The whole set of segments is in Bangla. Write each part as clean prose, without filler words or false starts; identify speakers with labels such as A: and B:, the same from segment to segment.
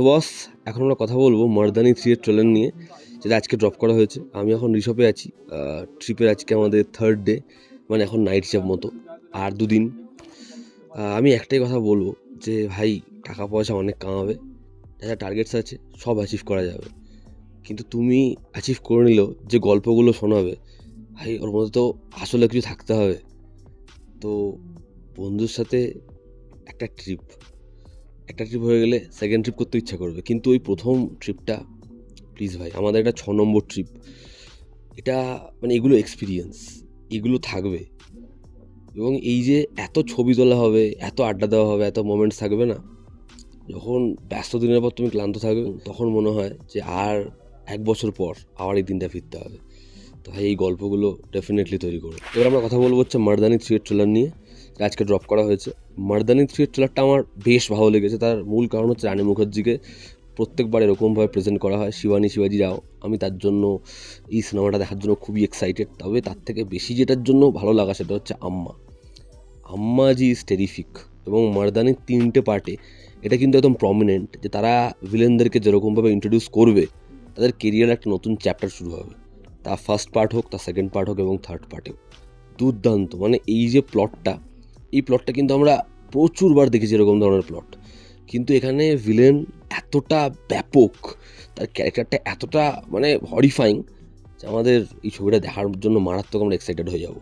A: তো বস, এখন আমরা কথা বলবো মারদানি 3 এর ট্রেলার নিয়ে, যেটা আজকে ড্রপ করা হয়েছে। আমি এখন রিসপে আছি। ট্রিপের আজকে আমাদের 3rd ডে, মানে এখন নাইট হিসাব মতো। আর 2 দিন। আমি একটাই কথা বলবো যে ভাই, টাকা পয়সা অনেক কামাবে, যা টার্গেটস আছে সব অ্যাচিভ করা যাবে, কিন্তু তুমি অ্যাচিভ করে নিলেও যে গল্পগুলো শোনাবে ভাই, ওর মধ্যে তো আসলে কিছু থাকতে হবে। তো বন্ধুর সাথে একটা ট্রিপ হয়ে গেলে সেকেন্ড ট্রিপ করতে ইচ্ছা করবে, কিন্তু ওই প্রথম ট্রিপটা প্লিজ ভাই, আমাদের এটা 6 নম্বর ট্রিপ। এটা মানে এগুলো এক্সপিরিয়েন্স, এগুলো থাকবে। এবং এই যে এত ছবি তোলা হবে, এত আড্ডা দেওয়া হবে, এত মোমেন্টস থাকবে না, যখন ব্যস্ত দিনের পর তুমি ক্লান্ত থাকবে, তখন মনে হয় যে আর 1 বছর পর আবার এই দিনটা ফিরতে হবে। তো ভাই, এই গল্পগুলো ডেফিনেটলি তৈরি করো। এবার আমরা কথা বলবো হচ্ছে মারদানি 3 এর ট্রেলার নিয়ে, আজকে ড্রপ করা হয়েছে। মারদানি 3 এর ট্রেলারটা আমার বেশ ভালো লেগেছে। তার মূল কারণ হচ্ছে রানী মুখার্জিকে প্রত্যেকবার এরকমভাবে প্রেজেন্ট করা হয়, শিবাজি রাও। আমি তার জন্য এই সিনেমাটা দেখার জন্য খুবই এক্সাইটেড। তবে তার থেকে বেশি যেটার জন্য ভালো লাগা, সেটা হচ্ছে আম্মা জি ইজ টেরিফিক। এবং মারদানির 3টে পার্টে এটা কিন্তু একদম প্রমিনেন্ট যে তারা ভিলেনদেরকে যেরকমভাবে ইন্ট্রোডিউস করবে, তাদের কেরিয়ার একটা নতুন চ্যাপ্টার শুরু হবে। তা ফার্স্ট পার্ট হোক, তা সেকেন্ড পার্ট হোক এবং থার্ড পার্টেও দুর্দান্ত। মানে এই যে এই প্লটটা কিন্তু আমরা প্রচুরবার দেখেছি এরকম ধরনের প্লট, কিন্তু এখানে ভিলেন এতটা ব্যাপক, তার ক্যারেক্টারটা এতটা মানে হরিফাইং, যে আমাদের এই ছবিটা দেখার জন্য মারাত্মক আমরা এক্সাইটেড হয়ে যাব।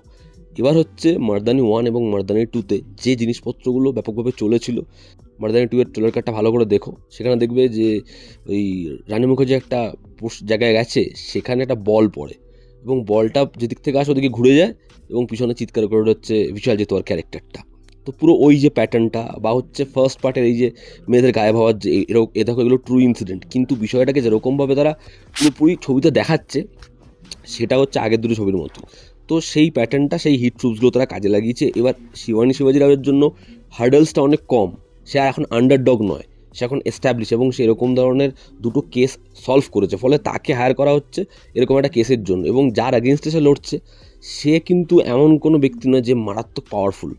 A: এবার হচ্ছে মারদানি 1 এবং মারদানি 2-তে যে জিনিসপত্রগুলো ব্যাপকভাবে চলেছিল, মারদানি 2 এর ট্রেলার কার্ডটা ভালো করে দেখো। সেখানে দেখবে যে ওই রানী মুখার্জি একটা জায়গায় গেছে, সেখানে একটা বল পড়ে এবং বলটা যেদিক থেকে আসে ওদিকে ঘুরে যায় এবং পিছনে চিৎকার করে হচ্ছে বিশাল যে তোমার ক্যারেক্টারটা। তো পুরো ওই যে প্যাটার্নটা, বা হচ্ছে ফার্স্ট পার্টের এই যে মেয়েদের গায়েব হওয়ার যে এরকম, দেখো এগুলো ট্রু ইনসিডেন্ট, কিন্তু বিষয়টাকে যেরকমভাবে তারা পুরোপুরি ছবিতে দেখাচ্ছে, সেটা হচ্ছে আগের দুটো ছবির মতো। তো সেই প্যাটার্নটা, সেই হিট ট্রুপসগুলো তারা কাজে লাগিয়েছে। এবার শিবাজি রাওয়ের জন্য হার্ডলসটা অনেক কম। সে আর এখন আন্ডারডগ নয়, সে এখন এস্টাবলিশ, এবং সে এরকম ধরনের দুটো কেস সলভ করেছে, ফলে তাকে হায়ার করা হচ্ছে এরকম একটা কেসের জন্য। এবং যার অ্যাগেনস্টে সে লড়ছে, সে কিন্তু এমন কোনো ব্যক্তি নয় যে মারাত্মক পাওয়ারফুল।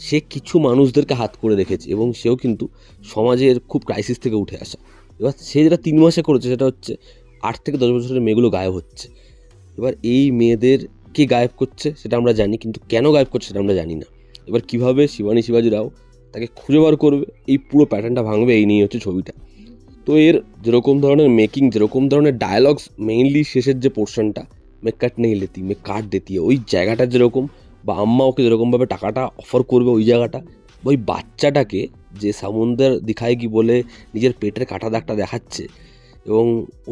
A: সে কিছু মানুষদেরকে হাত করে রেখেছে এবং সেও কিন্তু সমাজের খুব ক্রাইসিস থেকে উঠে আসা। এবার সে যেটা 3 মাসে করেছে, সেটা হচ্ছে 8 থেকে 10 বছরের মেয়েগুলো গায়েব হচ্ছে। এবার এই মেয়েদেরকে গায়েব করছে সেটা আমরা জানি, কিন্তু কেন গায়েব করছে সেটা আমরা জানি না। এবার কীভাবে শিবাজি রাও তাকে খুঁজে বার করবে, এই পুরো প্যাটার্নটা ভাঙবে, এই নিয়ে হচ্ছে ছবিটা। তো এর যেরকম ধরনের মেকিং, যেরকম ধরনের ডায়ালগস, মেইনলি শেষের যে পোর্শনটা, মে কাট নেই লেতি মে কাট দেতি, ওই জায়গাটা যেরকম, বা আম্মা ওকে যেরকমভাবে টাকাটা অফার করবে, ওই জায়গাটা, ওই বাচ্চাটাকে যে সামুন্দার দিখায় কি বলে নিজের পেটের কাটা দাগটা দেখাচ্ছে, এবং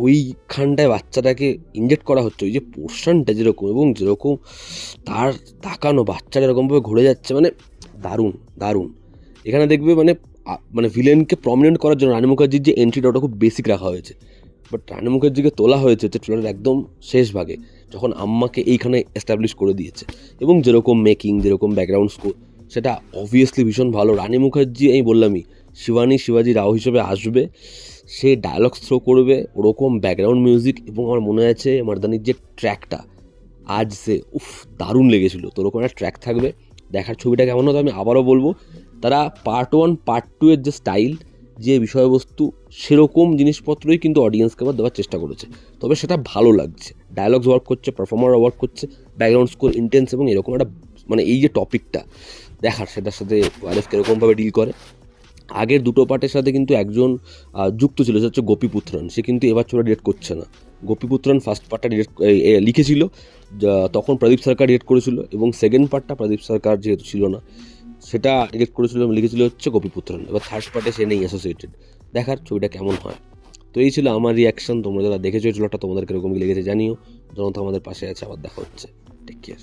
A: ওইখানটায় বাচ্চাটাকে ইনজেক্ট করা হচ্ছে, ওই যে পোর্শনটা যেরকম, এবং যেরকম তার তাকানো, বাচ্চাটা এরকমভাবে ঘুরে যাচ্ছে, মানে দারুণ। এখানে দেখবে মানে ভিলেনকে প্রমিনেন্ট করার জন্য রানী মুখার্জির যে এন্ট্রিটা, ওটা খুব বেসিক রাখা হয়েছে। বাট রানী মুখার্জিকে তোলা হয়েছে হচ্ছে ট্রেলারের একদম শেষ ভাগে, যখন আম্মাকে এইখানে এস্টাবলিশ করে দিয়েছে। এবং যেরকম মেকিং, যেরকম ব্যাকগ্রাউন্ড স্কোর, সেটা অবভিয়াসলি ভীষণ ভালো। রানী মুখার্জি, আমি বললামই, শিবাজি রাও হিসেবে আসবে, সে ডায়ালগস থ্রো করবে, ওরকম ব্যাকগ্রাউন্ড মিউজিক। এবং আমার মনে আছে মারদানির যে ট্র্যাকটা, আজ সে দারুণ লেগেছিলো। তো ওরকম একটা ট্র্যাক থাকবে। দেখার ছবিটা কেমন হতো আমি আবারও বলবো, তারা পার্ট 1 পার্ট 2 এর যে স্টাইল, যে বিষয়বস্তু, সেরকম জিনিসপত্রই কিন্তু অডিয়েন্সকে আবার দেওয়ার চেষ্টা করেছে। তবে সেটা ভালো লাগছে, ডায়ালগস ওয়ার্ক করছে, পারফর্মার ওয়ার্ক করছে, ব্যাকগ্রাউন্ড স্কোর ইন্টেন্স, এবং এরকম একটা মানে এই যে টপিকটা দেখার, সেটার সাথে ওয়ারেস কীরকমভাবে ডিল করে। আগের দুটো পার্টের সাথে কিন্তু একজন যুক্ত ছিল, সেটা হচ্ছে গোপীপুত্রন। সে কিন্তু এবার ছবিটা ডিরেক্ট করছে না। গোপীপুত্রন ফার্স্ট পার্টটা লিখেছিল, তখন প্রদীপ সরকার ডিরেক্ট করেছিল, এবং সেকেন্ড পার্টটা প্রদীপ সরকার যেহেতু ছিল না, সেটা ডিরেক্ট করেছিল এবং লিখেছিল হচ্ছে গোপীপুত্রন। এবার থার্ড পার্টে সে নেই অ্যাসোসিয়েটেড। দেখার ছবিটা কেমন হয়। তো এই ছিল আমার রিয়াকশন। তোমরা যারা দেখেছো এই ট্রেলারটা, তোমাদের কীরকম লেগেছে জানিও। জনতা আমাদের পাশে আছে। আবার দেখা হচ্ছে। Take care.